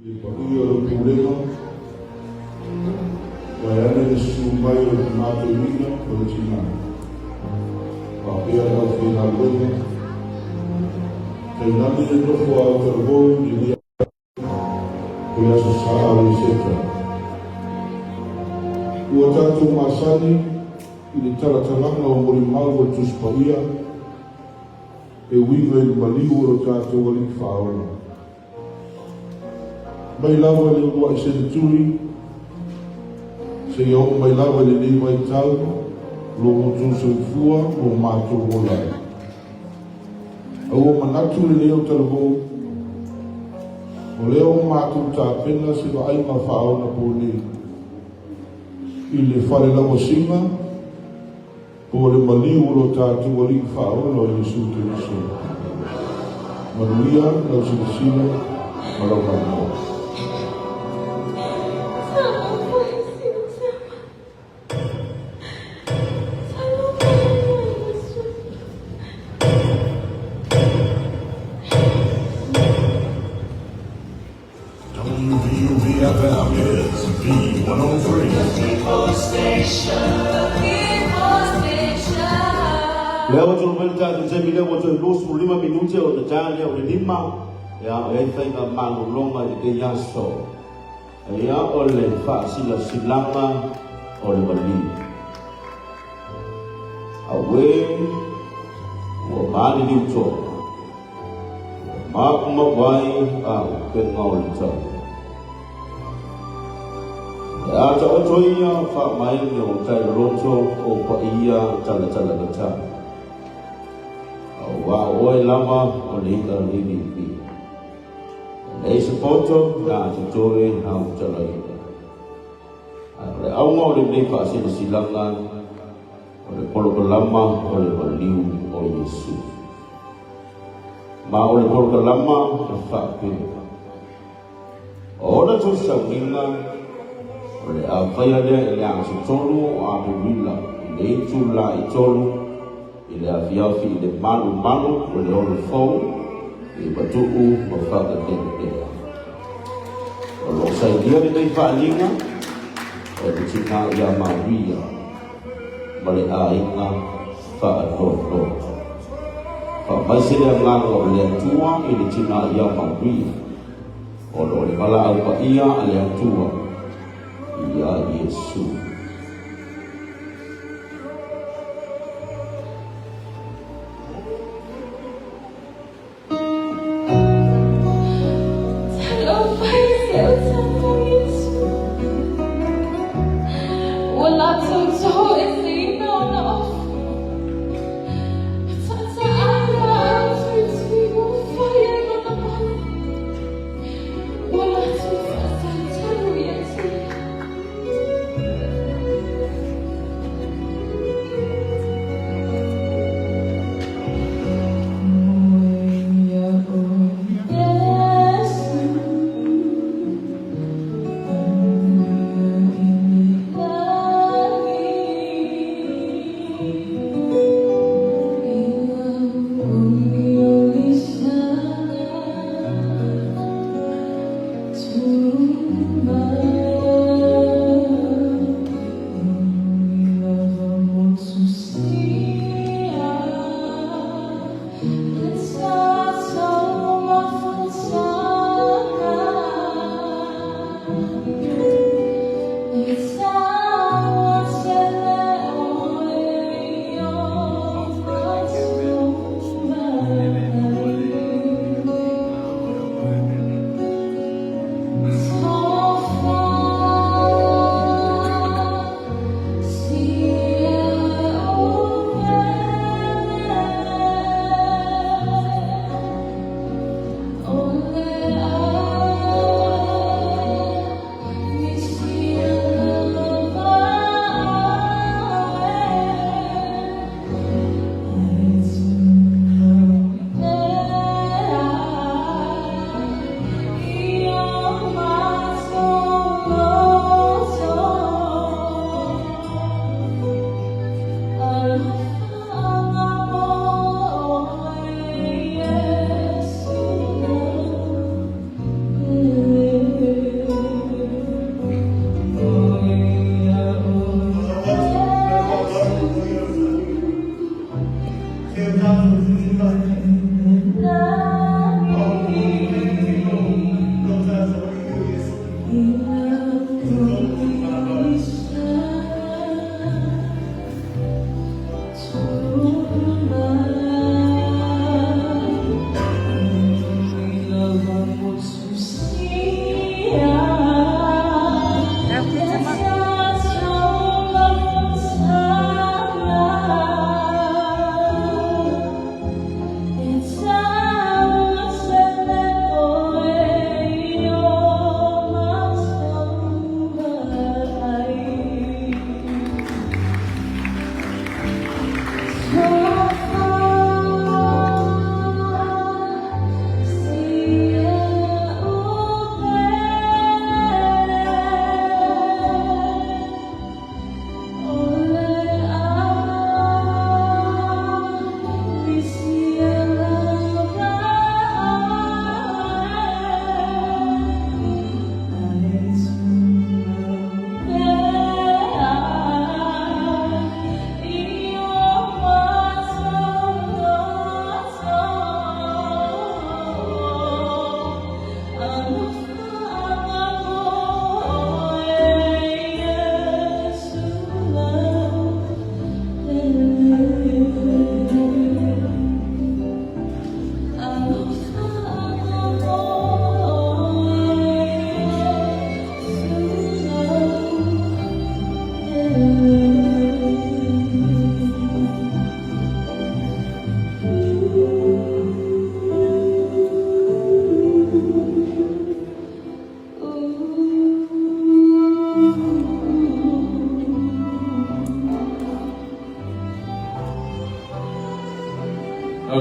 Pagi orang problema, bayar ni sumbai orang mati ni orang Cina. Tapi ada final ni, kerana ni itu buat terbang jadi dia sesalah risetnya. Waktu tu masa ni ini cara-cara ngomong mal bertus pahia, wingai baliu orang tu balik fauna. Mai lawa le wa se tui se yo mai lawa le ni mai tau lo mo tu se fua o ma tu o la o manatu le o talbo o le o ma tu ta pena se va ai ma fa ona po ni il fare la mosima o le mali o lo ta tu o li fa o lo le su tu so manuia la sina ma lo ma Leo tulipeleka tuseme leo watu nusu 5 minuti au tayari au lima ya efenga malulonga de yaso ya ole fasila silama ole bali awe wo mali di uto ma wai pengol to ya to toia fa mai no tai roto o pa ia tala kata wa oi lama o lita lini pi nei sepoto na tutore na utala ita ale au mo le nei fa silanga o le polo lama o le baliu o Yesu ma o le polo lama fa pe o le tu sanginga o le a faya le le a sotolu a bula nei tu la itolu ile afiafi ile malu ole ole fou e batu'u mafaka tete o sai dia ni falinga o tika ya Maria bale ainga fa ato fa masile ngalo le tua ile tika ya Maria o le mala al ia ale tua ya Yesu.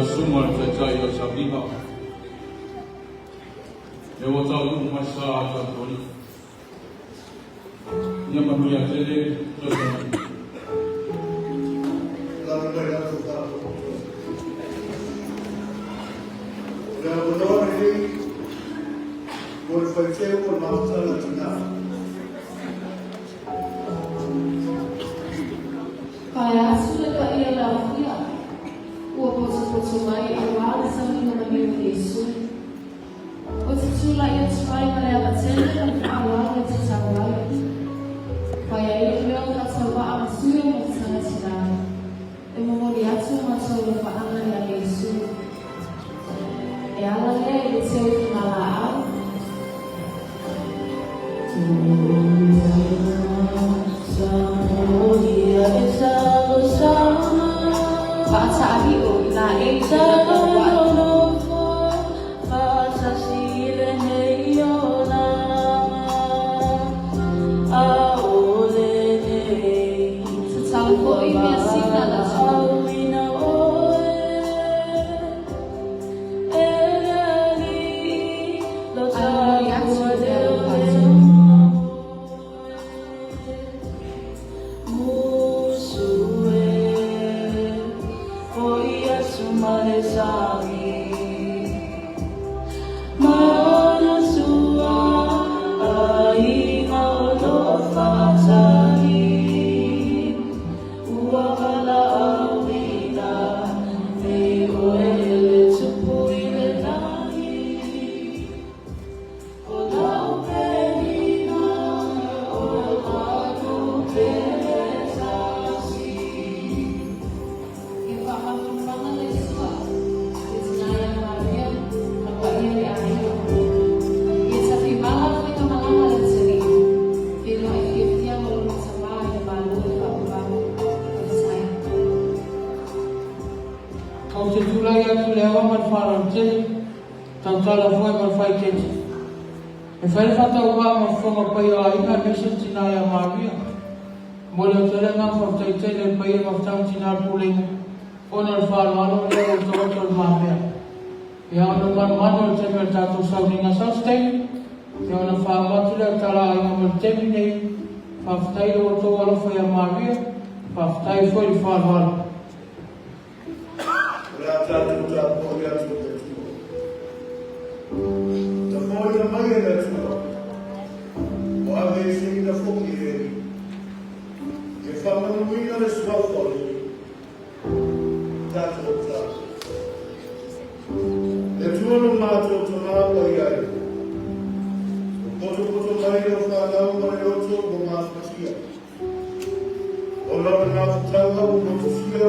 Sumar Chachaya Sabiha. Devotalu Masa Atoli. Yamanuya Tele, Kaya sudah tak ia lafiya. Mai awal sa mga namin Yesu. O sisula yung spy na lewatin ng awal at sasawal. Kaya yung kasawa ang suyo mo sa sila. Imumuliat sa mga sa paangan ng Yesu. E alale ito yung malaan. Para sa abiyo, inaing sa kawan. Sa sila niyo na aulene. Sa salpo, imiasig na lang siya. Tantala foi mal fai kete. E fai fata uwa ma fonga pai a ina mission tina ya Maria. Mola tele nga fa tai tele pai ma tang tina puling. Ona fa malo le o to to Maria. Ya no man mano te me ta to sa ninga sa stay. Ya ona fa ma tu le tala ina mo termine. Fa tai o to wala fa ya Maria. Fa tai foi fa wala. Moja magia tunayo. Wale singa fuki heri. E famano mina le sfaltori. Tato tato. E tuono mato tomato iai. Poto mai lo fanao mai otto go matia. Ora na tanga o motia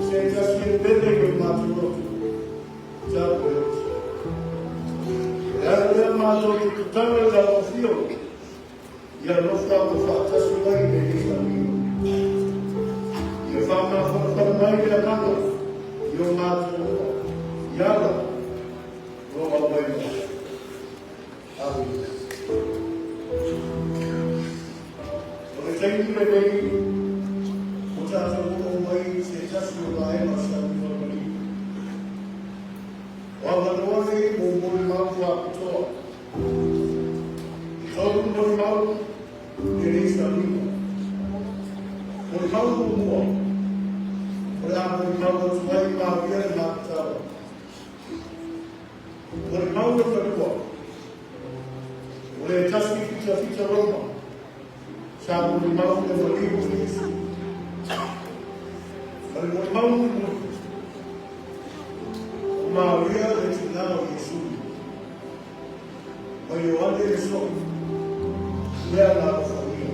se já se bebe go mato. Já foi. mātou te tutanga la o fio. Ia rofa o whaatasu mai me i whamio. Ia whama whakawhara mai me a kanga. Ia mātou. Iara. Roa mai mai. Amen. O te teimure nei. O tātou o mai se tasu o lai ma sa ni whamari. O awanoa nei mo mori mau a kutoa. I tōru mori mau e reisa lima. Mori mau o mua. O rea mori mau o tuai ma via e ma kutawa. Mori mau o whanua. O rea tasi fita Roma. Sa mori mau e walimu Yesu. Mori mau o mua. Maria de Tinao Jesús. Oye, ¿dónde eso? Vea la familia.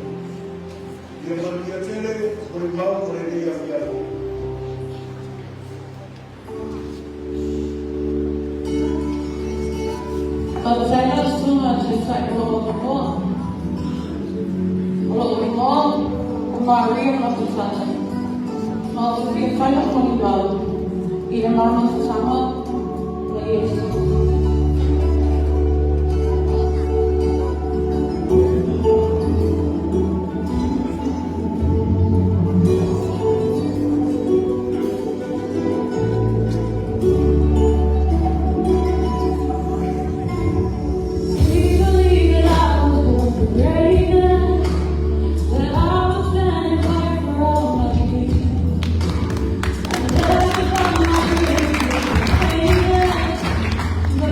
Y el María Tele, por el mal, por el día fiado. Kalau saya semua cerita itu kalau mau Maria masuk sana, mau pergi banyak meninggal, ini malam sama. Yes. But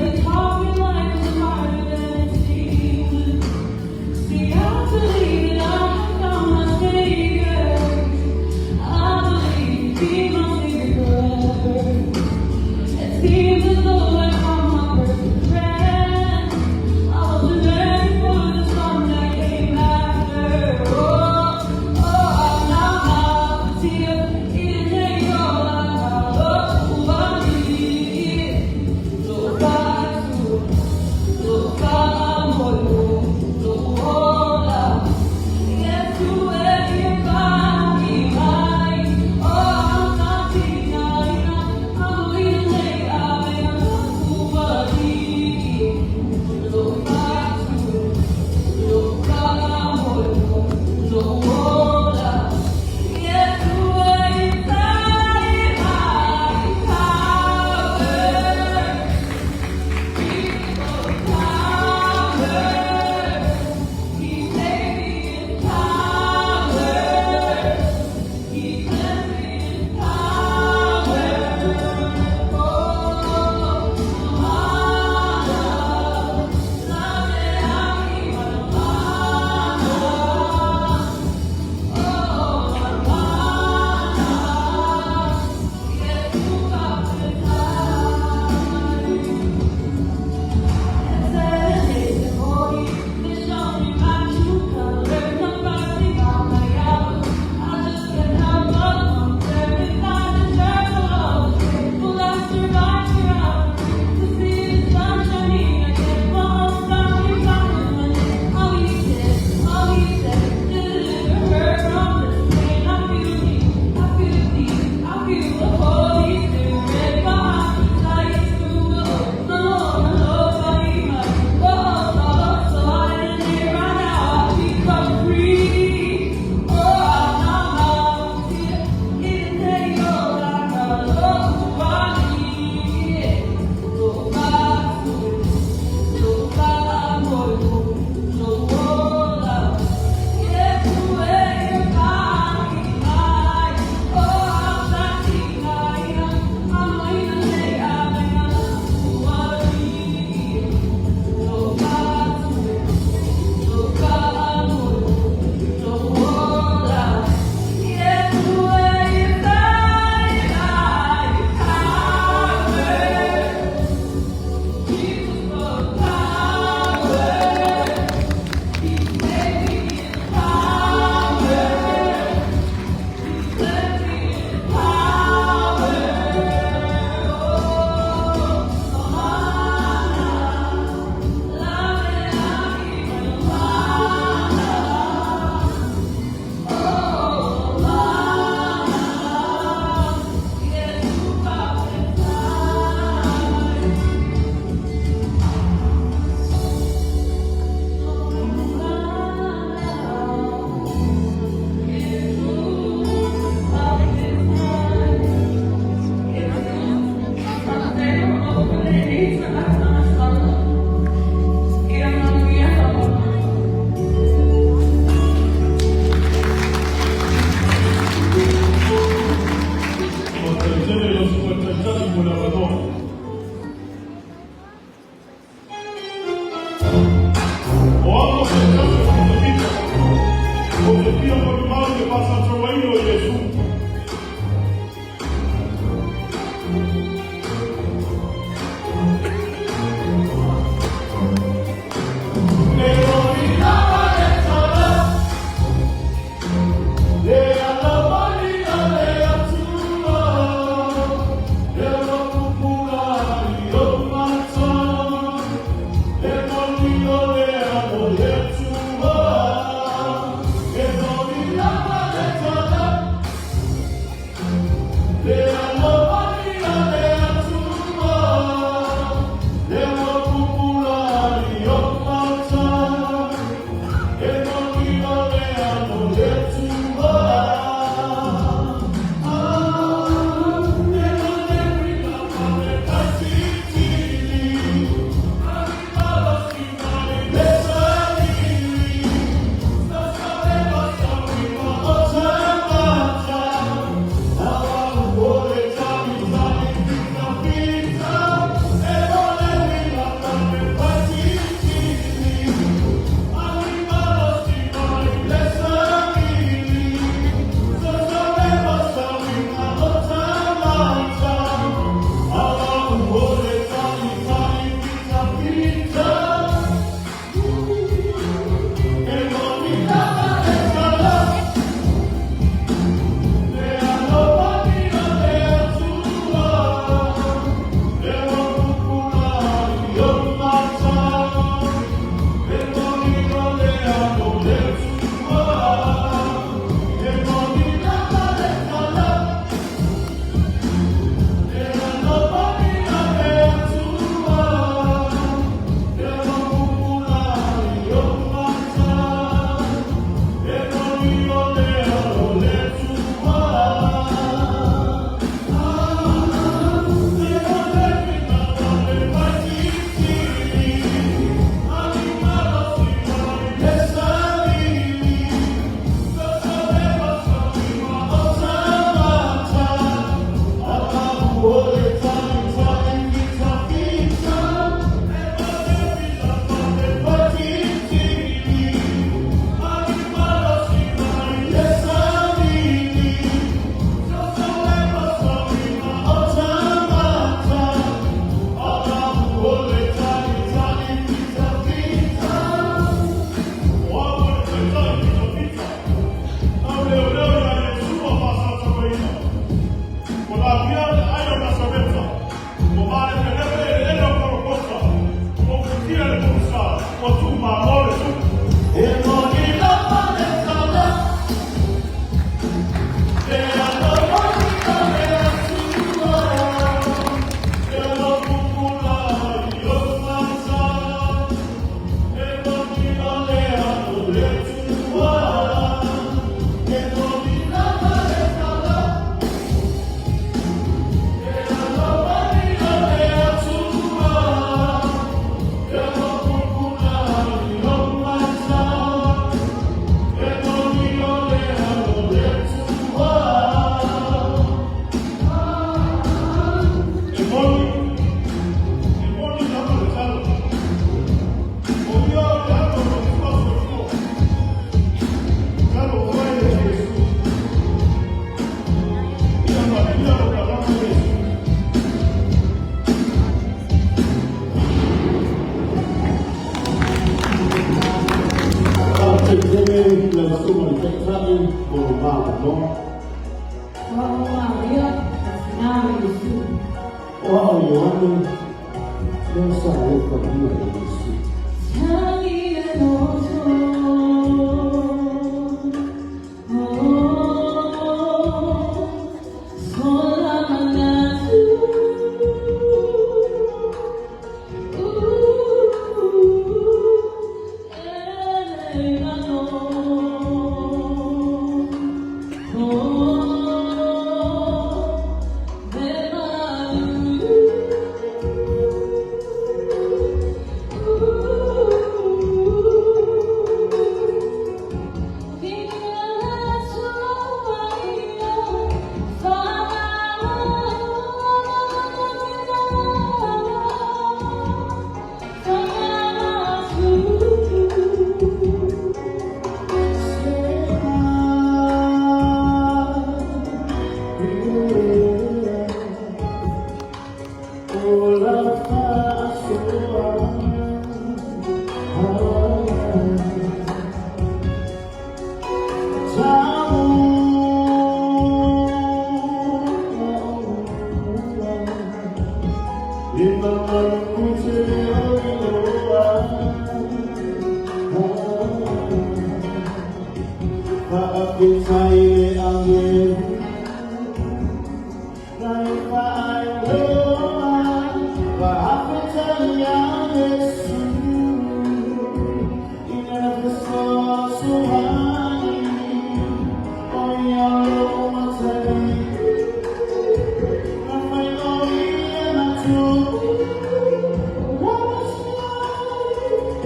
Oh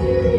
Yeah.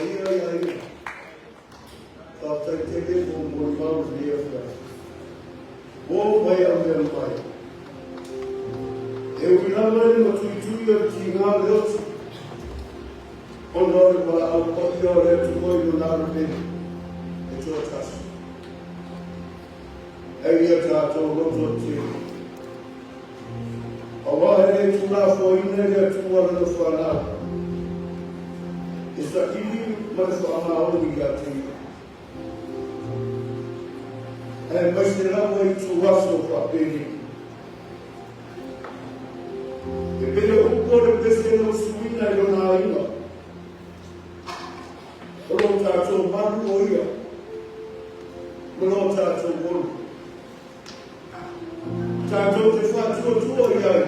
ia. Tātai te mo mau lia whai. O mai a mea mai. E uinama ni ma tui a ki ngā leotu. O nore ma au poti o rea tu moi no nāra meni. E tua tasu. E ia tātou roto tira. A wahere tu nā fōine rea tu wara no whanā. E sa kiri ma ne whanā o ni a tira. E mai se rawa I tu waso whapeni. E pere ukore pese no suina I rona inga. Oro tātou manu o ia. Oro tātou monu. Tātou te whātua tua iai.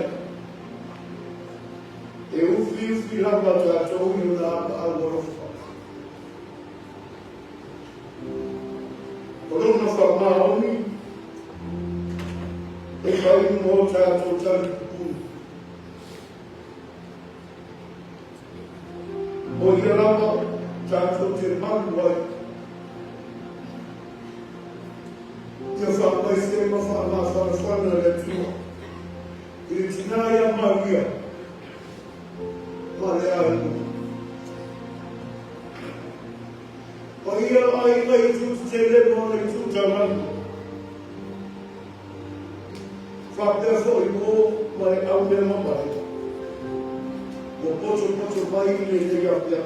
E uwhi rawa tātou I rona aworofa. Oro whamaoni, e whai mō tātou tari kupuni. O ia rawa, tātou te manu wai. Ia whapai se ma whana le tua. I tina ia mawia. Ma le ainu. O ia ai mai tu te lepo nei tu tamanu. Whapea fōi mō mai au mea mamai. Mo poto mai nei te iapea.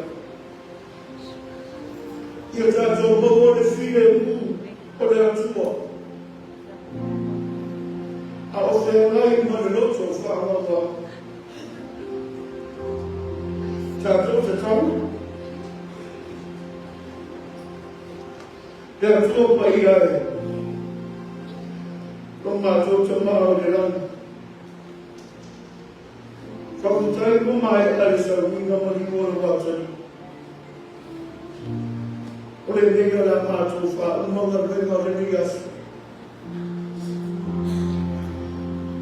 Ia tātou mō le whire mū o le atua. A o whea ngai ma le loto whāngawa. Tātou te tamu. Pea tua pai ae. Ko mātou te mao le rana. Whakutai mo mai ale sa winga mani mora wātani. O le nega la mātou wha umanga renga reni asu.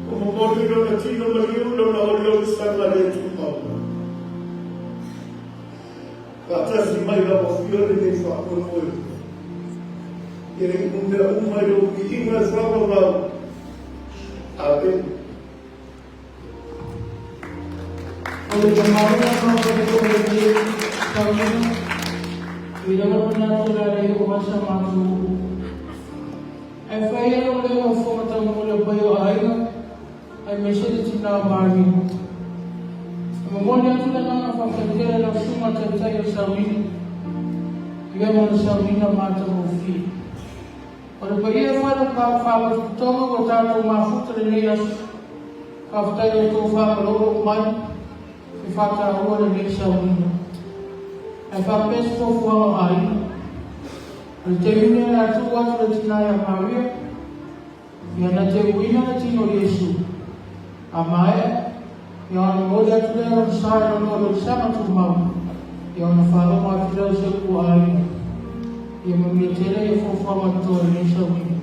O mo mori rana tina mani urana o leo sanga le tu mau. Whatasi mai rawa whiore ne whakonoe. E mea umai o ki inga whakawau. Amen. Oleh kemarin kalau kita beri kami, kita benar benar itu masa malu. FIA oleh orang tamu oleh bayu air, ay mesej cina bagi. Kemudian kita nak fakir dalam semua cerita yang sawini, dia manusia mata mufi. Ora paia fara ka fala toma ko tātou mafuta le nei asu. Ka whakai o tō whakaloro mai, I whaka ua le nei saurina. E whapes tō fuanga aina. Le te une a tū atu le tina ia Maria, ia na te uina na tino Yesu. A mai, ia ana mori atu le ana sāra no le sama tū mau. Ia ana whāroma a whirau se ku aina. Ia mamia tēnei e whawhama tōre nei sauini.